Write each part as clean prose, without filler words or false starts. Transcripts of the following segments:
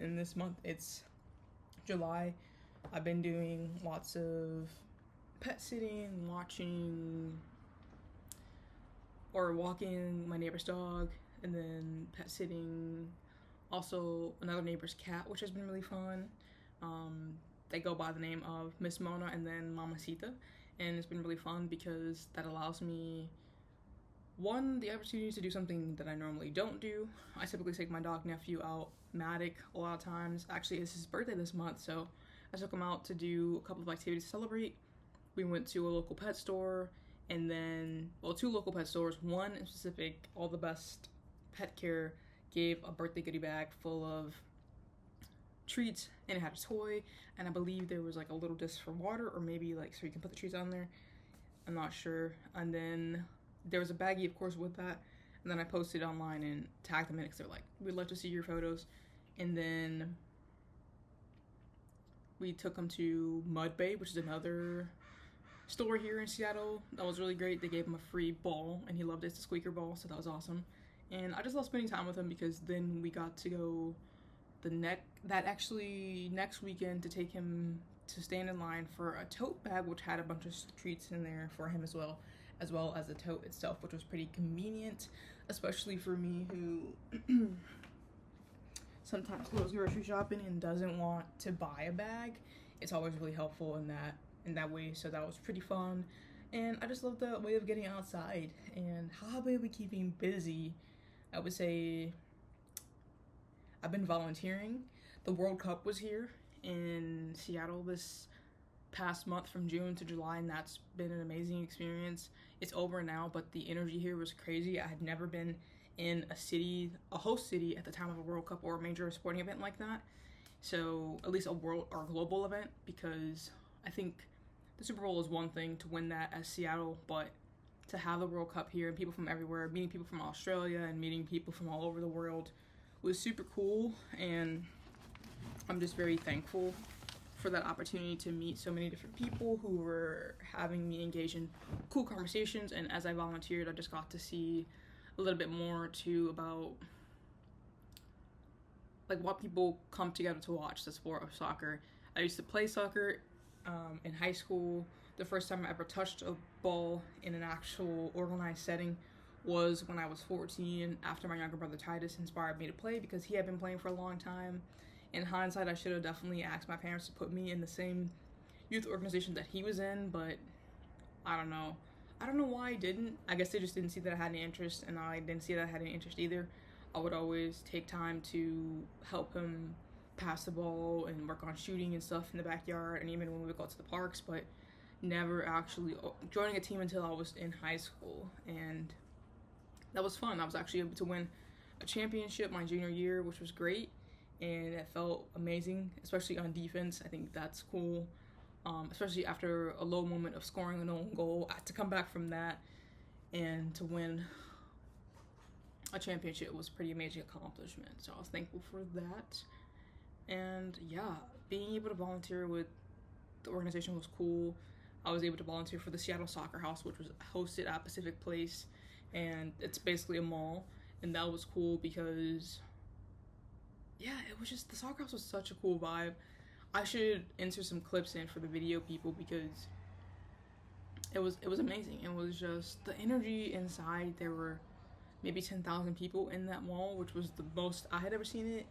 in this month, it's July. I've been doing lots of pet sitting, watching or walking my neighbor's dog, and then pet sitting also another neighbor's cat, which has been really fun. They go by the name of Miss Mona and then Mamacita, and it's been really fun because that allows me the opportunity to do something that I normally don't do. I typically take my dog nephew out, Matic, a lot of times. Actually, it's his birthday this month, so I took him out to do a couple of activities to celebrate. We went to a local pet store, and then, well, two local pet stores. One in specific, All the Best Pet Care, gave a birthday goodie bag full of treats, and it had a toy, and I believe there was like a little disc for water, or maybe like so you can put the treats on there. I'm not sure. And then there was a baggie, of course, with that. And then I posted online and tagged them in because they're like, we'd love to see your photos. And then we took them to Mud Bay, which is another store here in Seattle. That was really great. They gave him a free ball, and he loved it. It's a squeaker ball, so that was awesome. And I just love spending time with him because then we got to go next weekend to take him to stand in line for a tote bag, which had a bunch of treats in there for him as well as the tote itself, which was pretty convenient, especially for me who sometimes goes grocery shopping and doesn't want to buy a bag. It's always really helpful in that way, so that was pretty fun. And I just love the way of getting outside. And how have I been keeping busy? I would say I've been volunteering. The World Cup was here in Seattle this past month from June to July, and that's been an amazing experience. It's over now, but the energy here was crazy. I had never been in a host city at the time of a World Cup or a major sporting event like that. So at least a world or global event, because I think the Super Bowl is one thing to win that as Seattle, but to have the World Cup here and people from everywhere, meeting people from Australia and meeting people from all over the world was super cool. And I'm just very thankful for that opportunity to meet so many different people who were having me engage in cool conversations. And as I volunteered, I just got to see a little bit more too about like what people come together to watch, the sport of soccer. I used to play soccer in high school. The first time I ever touched a ball in an actual organized setting was when I was 14, after my younger brother Titus inspired me to play because he had been playing for a long time. In hindsight, I should have definitely asked my parents to put me in the same youth organization that he was in, but I don't know. I don't know why I didn't. I guess they just didn't see that I had any interest, and I didn't see that I had any interest either. I would always take time to help him pass the ball and work on shooting and stuff in the backyard, and even when we would go to the parks, but never actually joining a team until I was in high school. And that was fun. I was actually able to win a championship my junior year, which was great, and it felt amazing, especially on defense. I think that's cool, especially after a low moment of scoring an own goal. To come back from that and to win a championship was a pretty amazing accomplishment, so I was thankful for that. And yeah, being able to volunteer with the organization was cool. I was able to volunteer for the Seattle Soccer House, which was hosted at Pacific Place, and it's basically a mall, and that was cool because yeah, it was just, the soccer house was such a cool vibe. I should insert some clips in for the video people because it was amazing. It was just the energy inside. There were maybe 10,000 people in that mall, which was the most I had ever seen it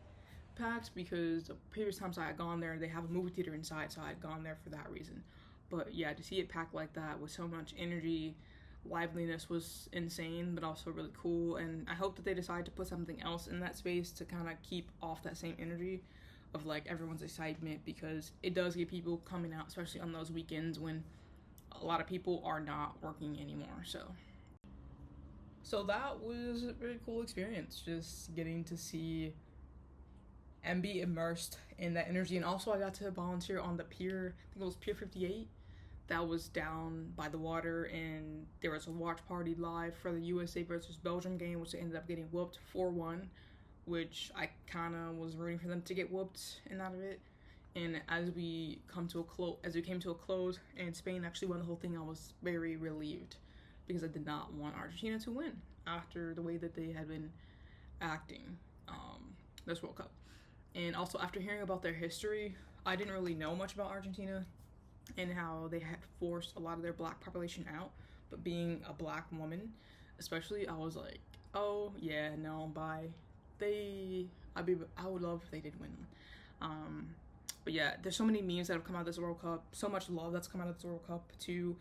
packed, because the previous times I had gone there, they have a movie theater inside, so I had gone there for that reason. But yeah, to see it packed like that with so much energy, liveliness was insane, but also really cool. And I hope that they decide to put something else in that space to kind of keep off that same energy of like everyone's excitement, because it does get people coming out, especially on those weekends when a lot of people are not working anymore. So that was a really cool experience, just getting to see and be immersed in that energy. And also I got to volunteer on the pier, I think it was Pier 58, that was down by the water, and there was a watch party live for the USA versus Belgium game, which they ended up getting whooped 4-1, which I kind of was rooting for them to get whooped and out of it. And as we came to a close and Spain actually won the whole thing, I was very relieved because I did not want Argentina to win after the way that they had been acting this World Cup. And also, after hearing about their history, I didn't really know much about Argentina and how they had forced a lot of their black population out. But being a black woman, especially, I was like, oh yeah, no, bye. I would love if they did win. Um, but yeah, there's so many memes that have come out of this World Cup, so much love that's come out of this World Cup. To,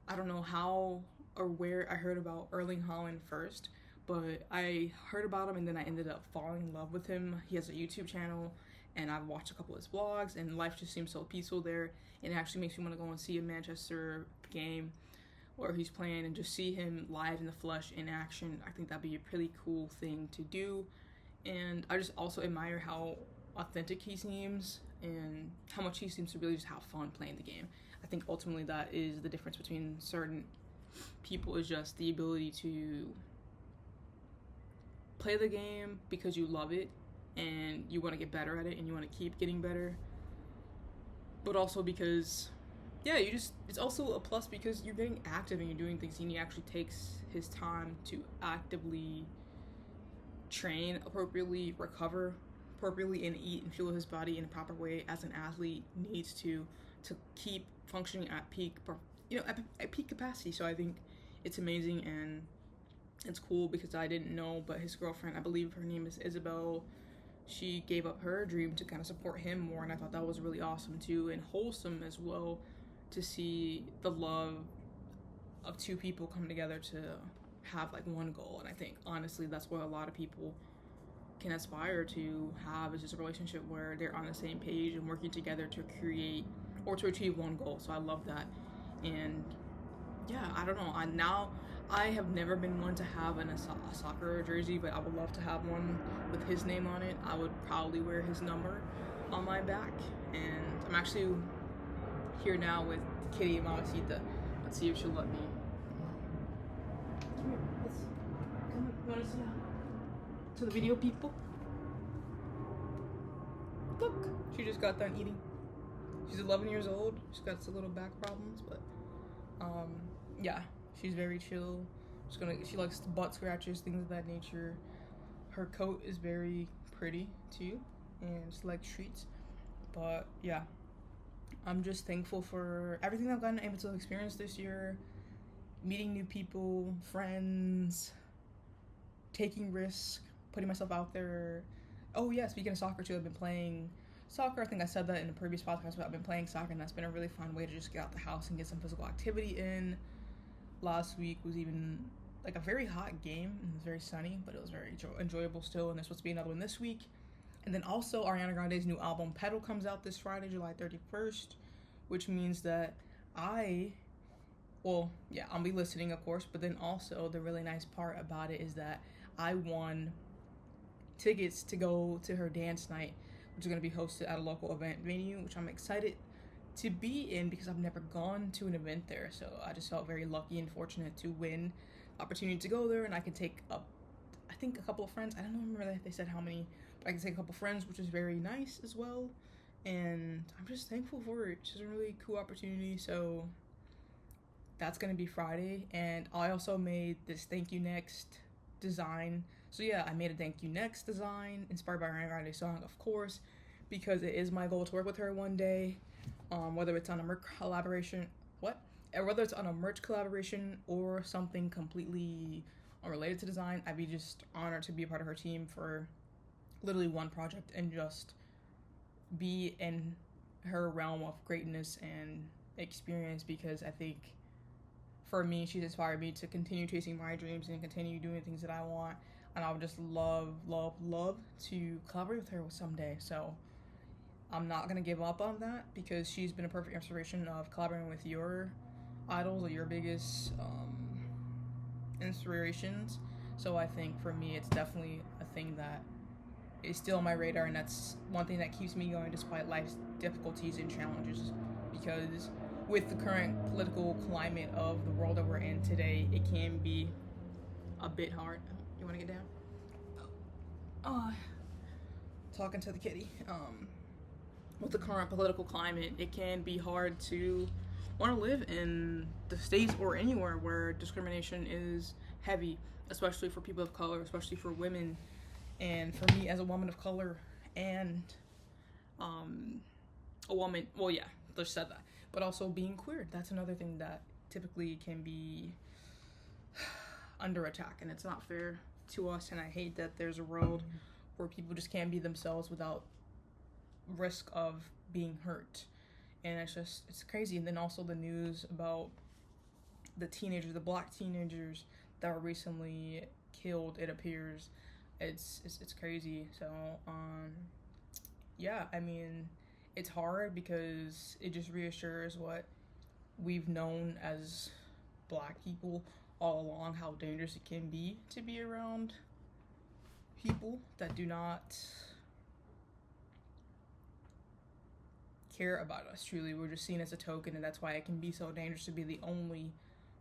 I don't know how or where I heard about Erling Haaland first, but I heard about him and then I ended up falling in love with him. He has a YouTube channel and I've watched a couple of his vlogs, and life just seems so peaceful there, and it actually makes me want to go and see a Manchester game where he's playing and just see him live in the flesh in action. I think that'd be a pretty cool thing to do. And I just also admire how authentic he seems and how much he seems to really just have fun playing the game. I think ultimately that is the difference between certain people, is just the ability to play the game because you love it and you want to get better at it and you want to keep getting better, but also because it's also a plus because you're getting active and you're doing things, and he actually takes his time to actively train appropriately, recover appropriately, and eat and fuel his body in a proper way as an athlete needs to keep functioning at peak capacity. So I think it's amazing, and it's cool because I didn't know, but his girlfriend, I believe her name is Isabel, she gave up her dream to kind of support him more, and I thought that was really awesome too, and wholesome as well, to see the love of two people come together to have like one goal. And I think honestly that's what a lot of people can aspire to have, is just a relationship where they're on the same page and working together to create or to achieve one goal. So I love that. And yeah, I don't know, I have never been one to have a soccer jersey, but I would love to have one with his name on it. I would probably wear his number on my back. And I'm actually here now with Kitty Mamacita. Let's see if she'll let me. Come here, come. You wanna see to the video, people? Look, she just got done eating. She's 11 years old. She's got some little back problems, but yeah, she's very chill. She likes butt scratches, things of that nature. Her coat is very pretty too, and she likes treats. But yeah, I'm just thankful for everything I've gotten able to experience this year, meeting new people, friends, taking risks, putting myself out there. Oh yeah, speaking of soccer too, I've been playing soccer. I think I said that in the previous podcast, but I've been playing soccer, and that's been a really fun way to just get out the house and get some physical activity in. Last week was even like a very hot game, and it was very sunny, but it was very enjoyable still, and there's supposed to be another one this week. And then also Ariana Grande's new album Pedal comes out this Friday, July 31st, which means that I'll be listening, of course, but then also the really nice part about it is that I won tickets to go to her dance night, which is going to be hosted at a local event venue, which I'm excited to be in because I've never gone to an event there. So I just felt very lucky and fortunate to win the opportunity to go there, and I can take up, I think, a couple of friends. I don't remember if they said how many, but I can take a couple of friends, which is very nice as well. And I'm just thankful for it. It's just a really cool opportunity. So that's going to be Friday. And I also made this Thank You Next design. So yeah, I made a Thank You Next design inspired by Ariana Grande's song, of course, because it is my goal to work with her one day. Whether it's on a merch collaboration, or something completely unrelated to design, I'd be just honored to be a part of her team for literally one project and just be in her realm of greatness and experience, because I think for me, she's inspired me to continue chasing my dreams and continue doing things that I want, and I would just love to collaborate with her someday. So I'm not going to give up on that, because she's been a perfect inspiration of collaborating with your idols or your biggest inspirations. So I think for me, it's definitely a thing that is still on my radar, and that's one thing that keeps me going despite life's difficulties and challenges, because with the current political climate of the world that we're in today, it can be a bit hard. You want to get down? Talking to the kitty. With the current political climate, it can be hard to want to live in the States or anywhere where discrimination is heavy, especially for people of color, especially for women. And for me as a woman of color and a woman. Well, yeah, just said that. But also being queer. That's another thing that typically can be under attack, and it's not fair to us. And I hate that there's a world where people just can't be themselves without risk of being hurt. And it's crazy. And then also the news about the black teenagers that were recently killed, it appears. It's crazy. So yeah, I mean, it's hard because it just reassures what we've known as black people all along, how dangerous it can be to be around people that do not care about us truly. We're just seen as a token, and that's why it can be so dangerous to be the only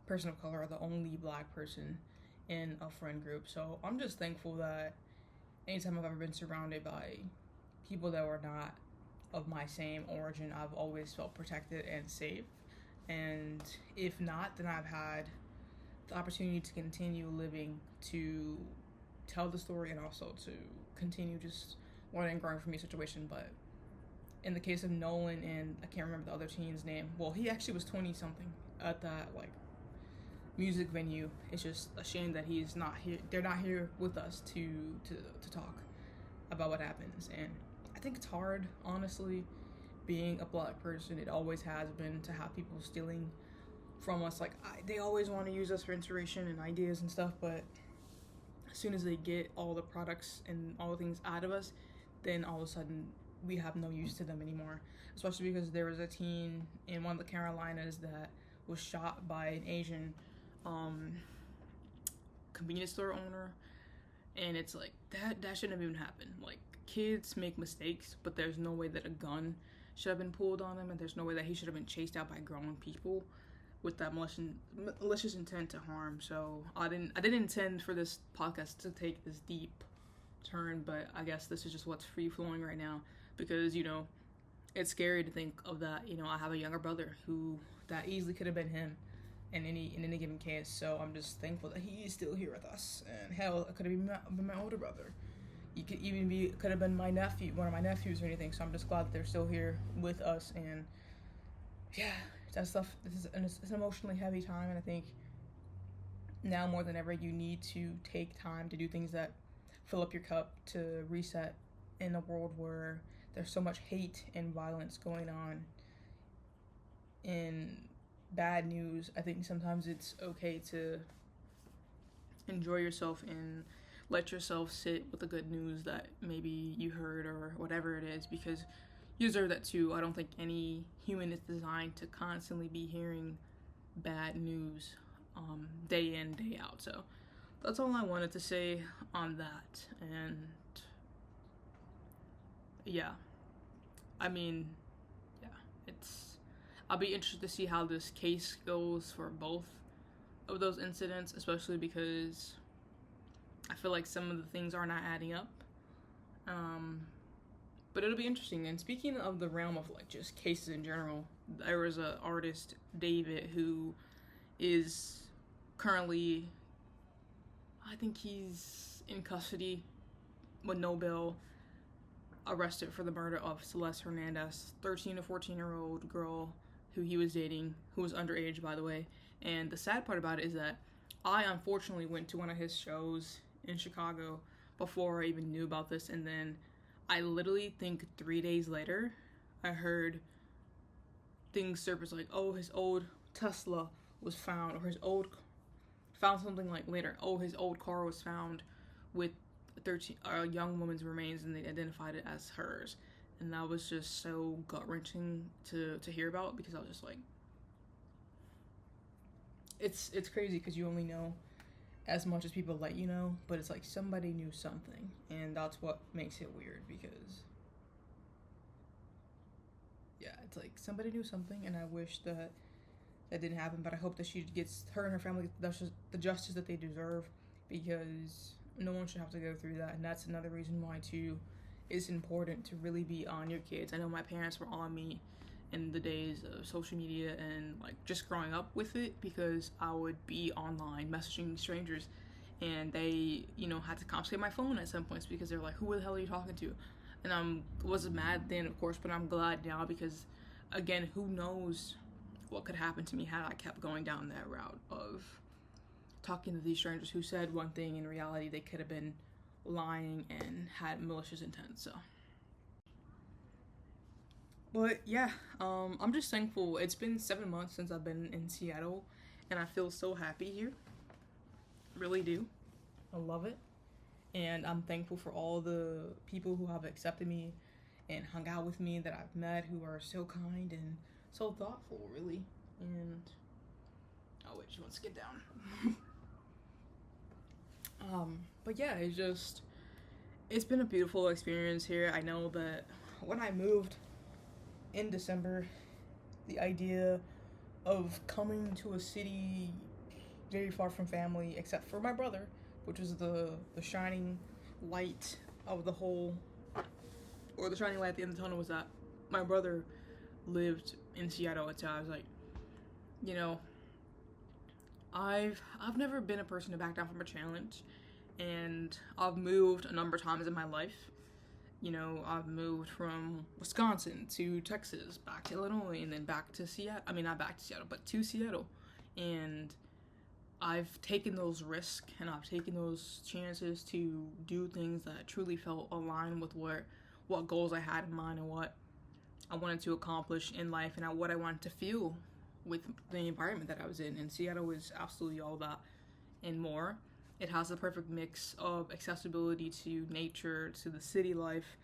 person of color or the only black person in a friend group. So I'm just thankful that anytime I've ever been surrounded by people that were not of my same origin, I've always felt protected and safe. And if not, then I've had the opportunity to continue living, to tell the story, and also to continue just learning and growing from each situation. But in the case of Nolan, and I can't remember the other teen's name, well, he actually was 20 something at that like music venue. It's just a shame that he's not here. They're not here with us to talk about what happens. And I think it's hard, honestly, being a black person. It always has been, to have people stealing from us. Like, they always want to use us for inspiration and ideas and stuff, but as soon as they get all the products and all the things out of us, then all of a sudden we have no use to them anymore. Especially because there was a teen in one of the Carolinas that was shot by an Asian convenience store owner, and it's like that shouldn't have even happened. Like, kids make mistakes, but there's no way that a gun should have been pulled on him, and there's no way that he should have been chased out by grown people with that malicious intent to harm. So I didn't intend for this podcast to take this deep turn, but I guess this is just what's free flowing right now, because it's scary to think of that. I have a younger brother who that easily could have been him in any given case. So I'm just thankful that he's still here with us. And hell, it could have been my older brother. Could have been my nephew, one of my nephews or anything. So I'm just glad that they're still here with us. And yeah, that stuff. It's an emotionally heavy time, and I think now more than ever you need to take time to do things that fill up your cup, to reset in a world where there's so much hate and violence going on in bad news. I think sometimes it's okay to enjoy yourself and let yourself sit with the good news that maybe you heard or whatever it is, because you deserve that too. I don't think any human is designed to constantly be hearing bad news day in, day out. So that's all I wanted to say on that. And yeah, I mean, yeah, I'll be interested to see how this case goes for both of those incidents, especially because I feel like some of the things are not adding up. But it'll be interesting. And speaking of the realm of like just cases in general, there was an artist, David, who is currently, I think he's in custody with no bail, arrested for the murder of Celeste Hernandez, 13 to 14-year-old girl who he was dating, who was underage, by the way. And the sad part about it is that I unfortunately went to one of his shows in Chicago before I even knew about this, and then I literally think 3 days later I heard things surface like, oh, his old Tesla was found, or found something like later, oh, his old car was found with a young woman's remains, and they identified it as hers. And that was just so gut-wrenching to hear about, because I was just like, it's crazy, because you only know as much as people let you know, but it's like somebody knew something, and that's what makes it weird, because yeah, it's like somebody knew something, and I wish that didn't happen, but I hope that her and her family get the justice that they deserve, because no one should have to go through that. And that's another reason why too it's important to really be on your kids. I know my parents were on me in the days of social media and like just growing up with it, because I would be online messaging strangers, and they had to confiscate my phone at some points because they're like, who the hell are you talking to? And wasn't mad then, of course, but I'm glad now because, again, who knows what could happen to me had I kept going down that route of talking to these strangers who said one thing, in reality they could have been lying and had malicious intent. So, but yeah, I'm just thankful. It's been 7 months since I've been in Seattle, and I feel so happy here. Really do. I love it, and I'm thankful for all the people who have accepted me and hung out with me that I've met, who are so kind and so thoughtful, really. And oh wait, she wants to get down. But yeah, it's been a beautiful experience here. I know that when I moved in December, the idea of coming to a city very far from family, except for my brother, which was the shining light of the whole, or the shining light at the end of the tunnel, was that my brother lived in Seattle. So I was like, you know, I've never been a person to back down from a challenge, and I've moved a number of times in my life. You know, I've moved from Wisconsin to Texas, back to Illinois, and then back to Seattle. I mean, not back to Seattle, but to Seattle. And I've taken those risks and I've taken those chances to do things that truly felt aligned with what goals I had in mind and what I wanted to accomplish in life and what I wanted to feel with the environment that I was in. And Seattle is absolutely all that and more. It has the perfect mix of accessibility to nature, to the city life,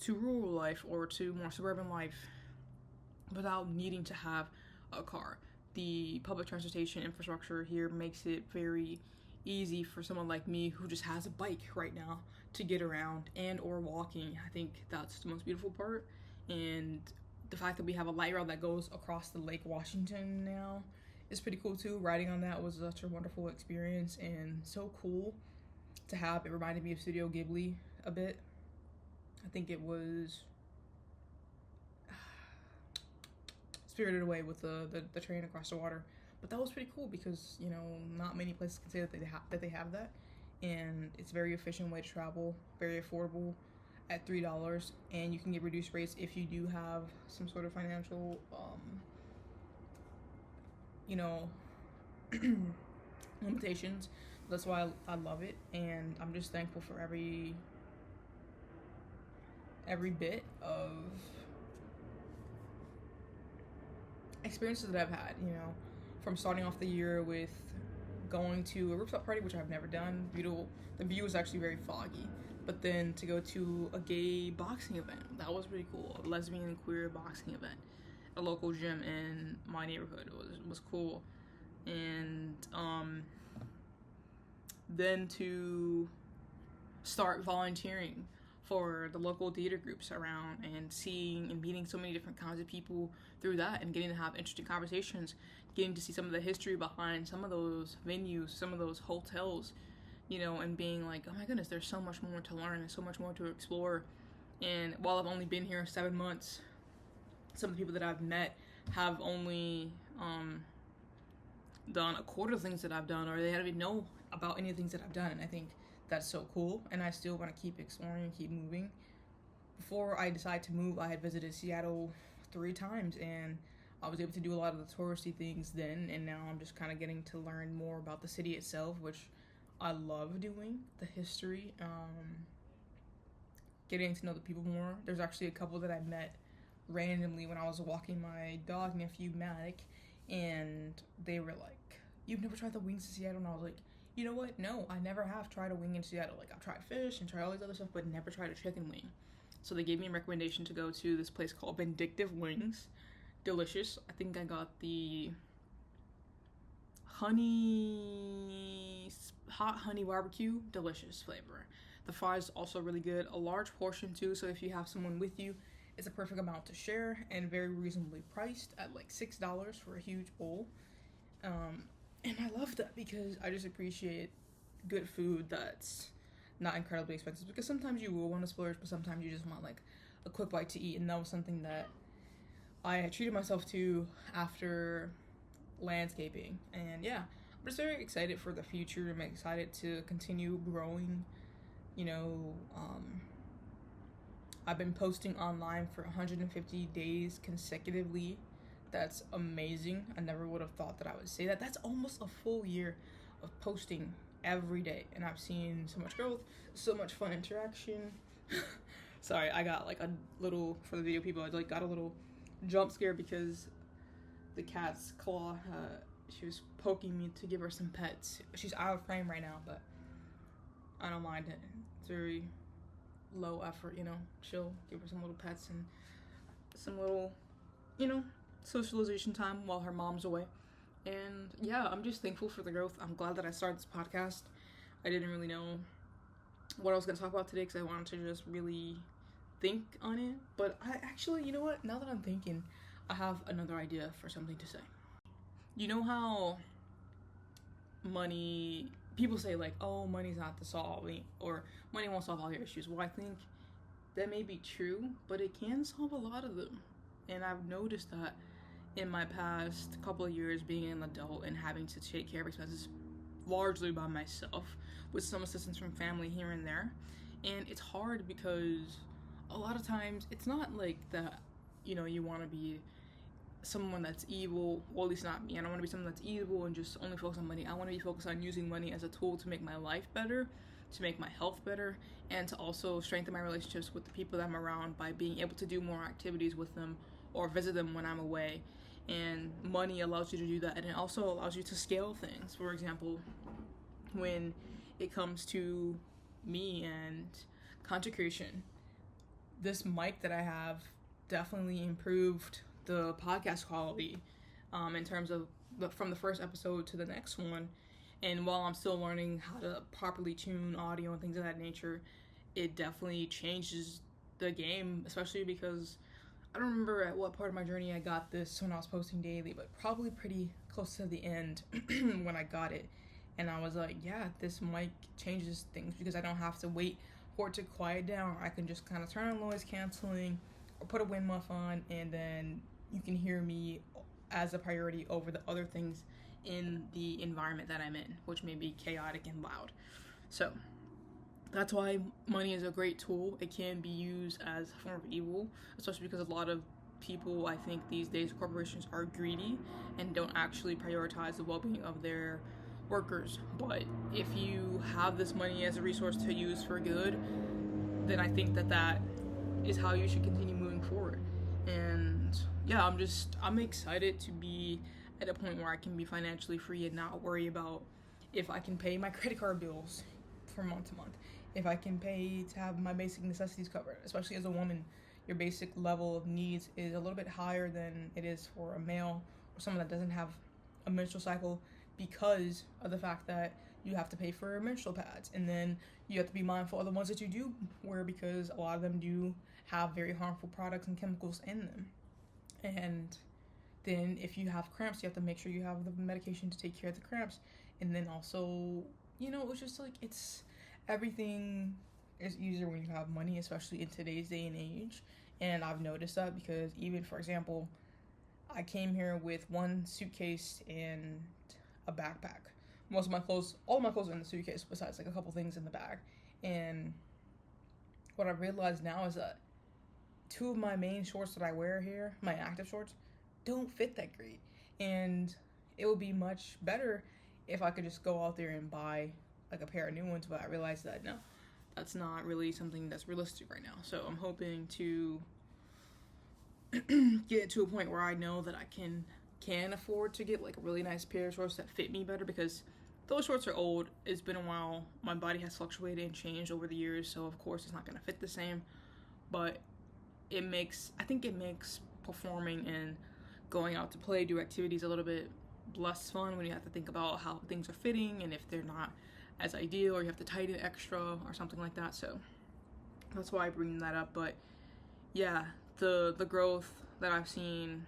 to rural life, or to more suburban life without needing to have a car. The public transportation infrastructure here makes it very easy for someone like me who just has a bike right now to get around and or walking. I think that's the most beautiful part. And the fact that we have a light rail that goes across the Lake Washington now is pretty cool too. Riding on that was such a wonderful experience and so cool to have. It reminded me of Studio Ghibli a bit. I think it was Spirited Away with the train across the water. But that was pretty cool because, you know, not many places can say that they have that. And it's a very efficient way to travel, very affordable at $3, and you can get reduced rates if you do have some sort of financial you know, limitations. That's why I love it, and I'm just thankful for every bit of experiences that I've had, you know, from starting off the year with going to a rooftop party, which I've never done. Beautiful. The view was actually very foggy, but then to go to a gay boxing event, that was pretty cool. A lesbian and queer boxing event, a local gym in my neighborhood was cool. And then to start volunteering for the local theater groups around and seeing and meeting so many different kinds of people through that and getting to have interesting conversations, getting to see some of the history behind some of those venues, some of those hotels, you know, and being like, oh my goodness, there's so much more to learn and so much more to explore. And while I've only been here 7 months, some of the people that I've met have only done a quarter of the things that I've done, or they don't even know about any of the things that I've done. And I think that's so cool, and I still want to keep exploring and keep moving. Before I decided to move, I had visited Seattle 3 times, and I was able to do a lot of the touristy things then, and now I'm just kind of getting to learn more about the city itself, which I love doing, the history, getting to know the people more. There's actually a couple that I met randomly when I was walking my dog nephew, Matic, and they were like, you've never tried the wings in Seattle? And I was like, you know what? No, I never have tried a wing in Seattle. Like, I've tried fish and tried all these other stuff, but never tried a chicken wing. So they gave me a recommendation to go to this place called Vindictive Wings. Delicious. I think I got the hot honey barbecue. Delicious flavor. The fries also really good. A large portion too, so if you have someone with you, it's a perfect amount to share and very reasonably priced at like $6 for a huge bowl. And I love that because I just appreciate good food that's not incredibly expensive, because sometimes you will want to splurge, but sometimes you just want like a quick bite to eat, and that was something that I had treated myself to after landscaping. And yeah, I'm just very excited for the future. I'm excited to continue growing, you know. I've been posting online for 150 days consecutively. That's amazing. I never would have thought that I would say that. That's almost a full year of posting every day, and I've seen so much growth, so much fun interaction. Sorry, I got like a little, for the video people, I like got a little jump scare because the cat's claw, she was poking me to give her some pets. She's out of frame right now, but I don't mind it. It's very low effort, you know, chill, give her some little pets and some little, you know, socialization time while her mom's away. And yeah, I'm just thankful for the growth. I'm glad that I started this podcast. I didn't really know what I was going to talk about today because I wanted to just really think on it. But I actually, you know what? Now that I'm thinking, I have another idea for something to say. You know how people say like, oh, money's not the solving, or money won't solve all your issues. Well, I think that may be true, but it can solve a lot of them. And I've noticed that in my past couple of years being an adult and having to take care of expenses largely by myself with some assistance from family here and there. And it's hard because a lot of times it's not like that, you know, you want to be someone that's evil. Well, at least not me. I don't want to be someone that's evil and just only focus on money. I want to be focused on using money as a tool to make my life better, to make my health better, and to also strengthen my relationships with the people that I'm around by being able to do more activities with them or visit them when I'm away. And money allows you to do that, and it also allows you to scale things. For example, when it comes to me and content creation, this mic that I have definitely improved the podcast quality in terms of from the first episode to the next one. And while I'm still learning how to properly tune audio and things of that nature, it definitely changes the game, especially because I don't remember at what part of my journey I got this when I was posting daily, but probably pretty close to the end when I got it. And I was like, yeah, this mic changes things because I don't have to wait for it to quiet down. I can just kind of turn on noise canceling or put a wind muff on, and then you can hear me as a priority over the other things in the environment that I'm in, which may be chaotic and loud. So that's why money is a great tool. It can be used as a form of evil, especially because a lot of people, I think these days, corporations are greedy and don't actually prioritize the well-being of their workers. But if you have this money as a resource to use for good, then I think that is how you should continue moving forward. And yeah, I'm excited to be at a point where I can be financially free and not worry about if I can pay my credit card bills from month to month, if I can pay to have my basic necessities covered. Especially as a woman, your basic level of needs is a little bit higher than it is for a male or someone that doesn't have a menstrual cycle, because of the fact that you have to pay for menstrual pads, and then you have to be mindful of the ones that you do wear because a lot of them do have very harmful products and chemicals in them. And then if you have cramps, you have to make sure you have the medication to take care of the cramps. And then also, you know, it's just like, everything is easier when you have money, especially in today's day and age. And I've noticed that because even, for example, I came here with one suitcase and a backpack. Most of my clothes, all my clothes are in the suitcase besides like a couple things in the bag. And what I've realized now is that two of my main shorts that I wear here, my active shorts, don't fit that great. And it would be much better if I could just go out there and buy like a pair of new ones, but I realized that no, that's not really something that's realistic right now. So I'm hoping to get to a point where I know that I can afford to get like a really nice pair of shorts that fit me better, because those shorts are old. It's been a while. My body has fluctuated and changed over the years, so of course it's not gonna fit the same. But I think it makes performing and going out to play, do activities a little bit less fun when you have to think about how things are fitting and if they're not as ideal, or you have to tighten extra or something like that. So that's why I bring that up. But yeah, the growth that I've seen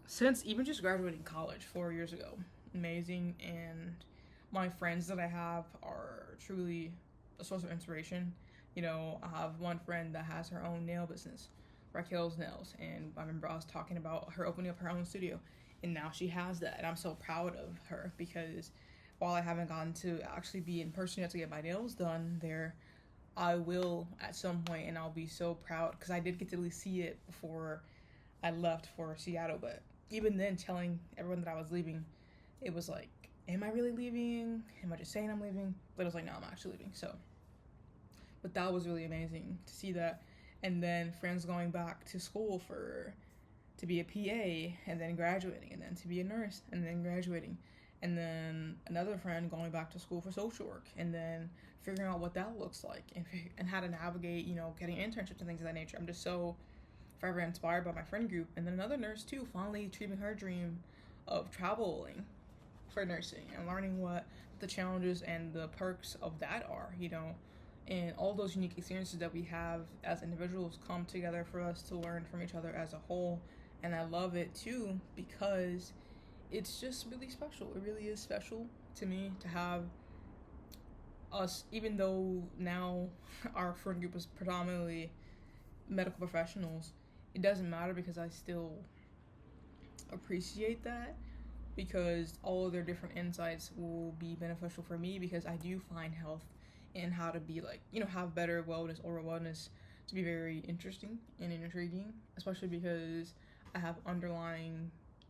since even just graduating college 4 years ago, amazing. And my friends that I have are truly a source of inspiration. You know, I have one friend that has her own nail business, Raquel's Nails, and I remember I was talking about her opening up her own studio, and now she has that, and I'm so proud of her, because while I haven't gotten to actually be in person yet to get my nails done there, I will at some point, and I'll be so proud because I did get to at least see it before I left for Seattle. But even then, telling everyone that I was leaving, it was like, am I really leaving? Am I just saying I'm leaving? But it was like, no, I'm actually leaving. So, but that was really amazing to see that. And then friends going back to school to be a PA and then graduating, and then to be a nurse and then graduating, and then another friend going back to school for social work, and then figuring out what that looks like, and how to navigate, getting internships and things of that nature. I'm just so forever inspired by my friend group. And then another nurse too, finally achieving her dream of traveling for nursing and learning what the challenges and the perks of that are, and all those unique experiences that we have as individuals come together for us to learn from each other as a whole. And I love it too because it's just really special. It really is special to me to have us, even though now our friend group is predominantly medical professionals. It doesn't matter because I still appreciate that, because all of their different insights will be beneficial for me, because I do find health and how to be have better wellness, oral wellness, to be very interesting and intriguing, especially because I have underlying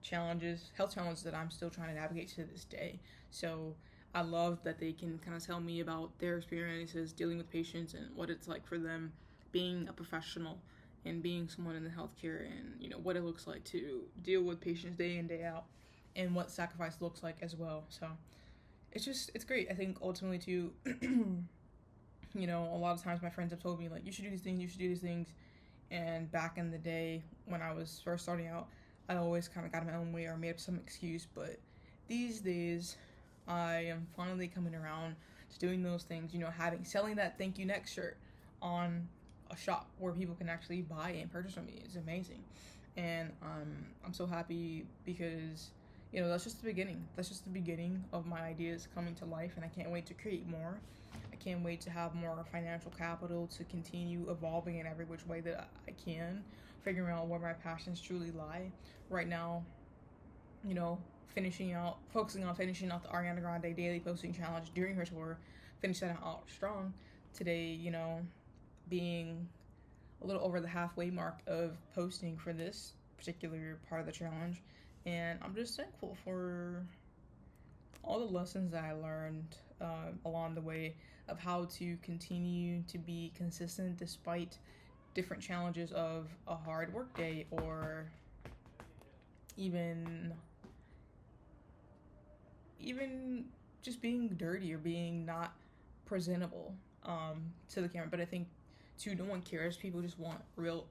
health challenges that I'm still trying to navigate to this day. So I love that they can kind of tell me about their experiences dealing with patients and what it's like for them being a professional and being someone in the healthcare, and what it looks like to deal with patients day in, day out, and what sacrifice looks like as well. So it's great. I think ultimately too, a lot of times my friends have told me, like, you should do these things. And back in the day when I was first starting out, I always kind of got in my own way or made up some excuse. But these days, I am finally coming around to doing those things, selling that thank you next shirt on a shop where people can actually buy and purchase from me is amazing. And I'm so happy because, that's just the beginning. That's just the beginning of my ideas coming to life, and I can't wait to create more. I can't wait to have more financial capital to continue evolving in every which way that I can, figuring out where my passions truly lie. Right now, focusing on finishing out the Ariana Grande daily posting challenge during her tour, finish that out strong. Today, being a little over the halfway mark of posting for this particular part of the challenge. And I'm just thankful for all the lessons that I learned along the way of how to continue to be consistent despite different challenges of a hard work day, or even just being dirty or being not presentable to the camera. But I think too, no one cares. People just want real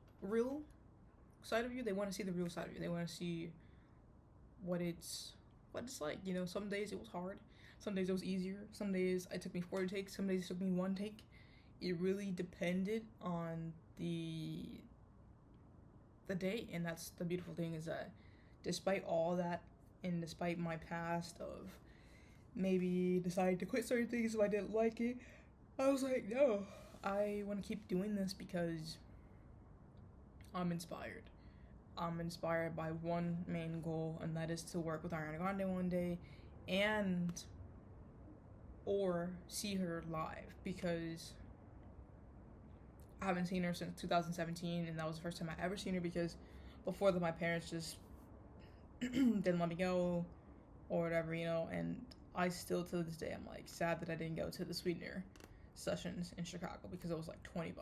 side of you. They want to see the real side of you. They want to see what it's like. Some days it was hard, some days it was easier, some days it took me 4 takes, some days it took me 1 take. It really depended on the day. And that's the beautiful thing, is that despite all that, and despite my past of maybe deciding to quit certain things if I didn't like it, I was like, no, I want to keep doing this because I'm inspired. I'm inspired by one main goal, and that is to work with Ariana Grande one day, or see her live, because I haven't seen her since 2017, and that was the first time I ever seen her, because before that my parents just didn't let me go or whatever, and I still to this day I'm like sad that I didn't go to the Sweetener sessions in Chicago, because it was like $20.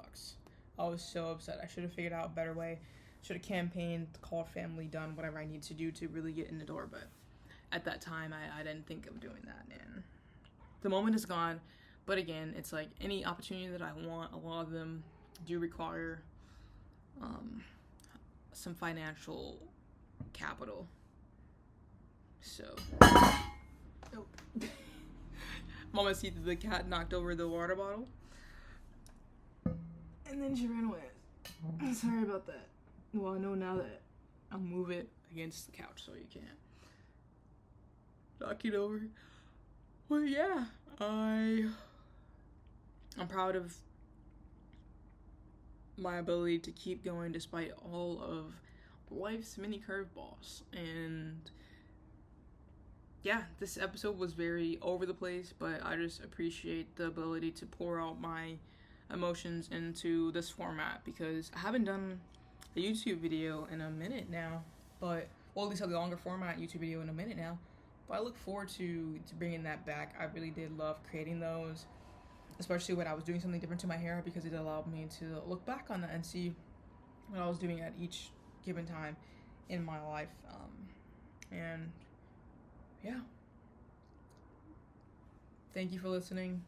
I was so upset. I should have figured out a better way. Should have campaigned, called family, done whatever I need to do to really get in the door. But at that time, I didn't think of doing that. And the moment is gone. But again, it's like any opportunity that I want, a lot of them do require some financial capital. So, Mama see that the cat knocked over the water bottle, and then she ran away. Sorry about that. Well, I know now that I'll move it against the couch so you can't knock it over. Well, yeah, I'm proud of my ability to keep going despite all of life's mini curveballs. And yeah, this episode was very over the place, but I just appreciate the ability to pour out my emotions into this format, because I haven't done a YouTube video in a minute now, but, well, at least a longer format YouTube video in a minute now, but I look forward to bringing that back. I really did love creating those, especially when I was doing something different to my hair, because it allowed me to look back on that and see what I was doing at each given time in my life. And yeah, thank you for listening.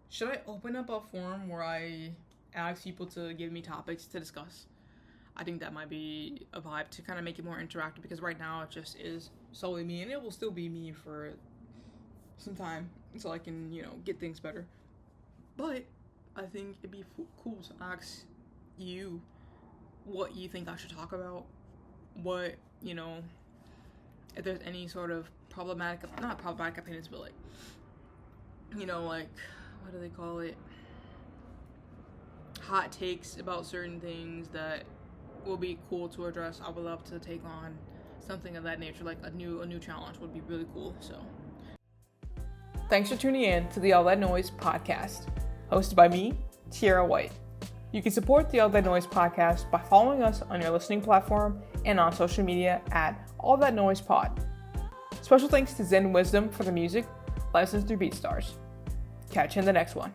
Should I open up a forum where I ask people to give me topics to discuss? I think that might be a vibe to kind of make it more interactive, because right now it just is solely me, and it will still be me for some time until I can, get things better. But I think it'd be cool to ask you what you think I should talk about, what, if there's any sort of not problematic opinions, but like, what do they call it? Hot takes about certain things that will be cool to address. I would love to take on something of that nature, like a new challenge would be really cool. So thanks for tuning in to the All That Noise podcast, hosted by me, Tiera White. You can support the All That Noise podcast by following us on your listening platform and on social media at All That Noise Pod. Special thanks to Zen Wisdom for the music, licensed through BeatStars. Catch you in the next one.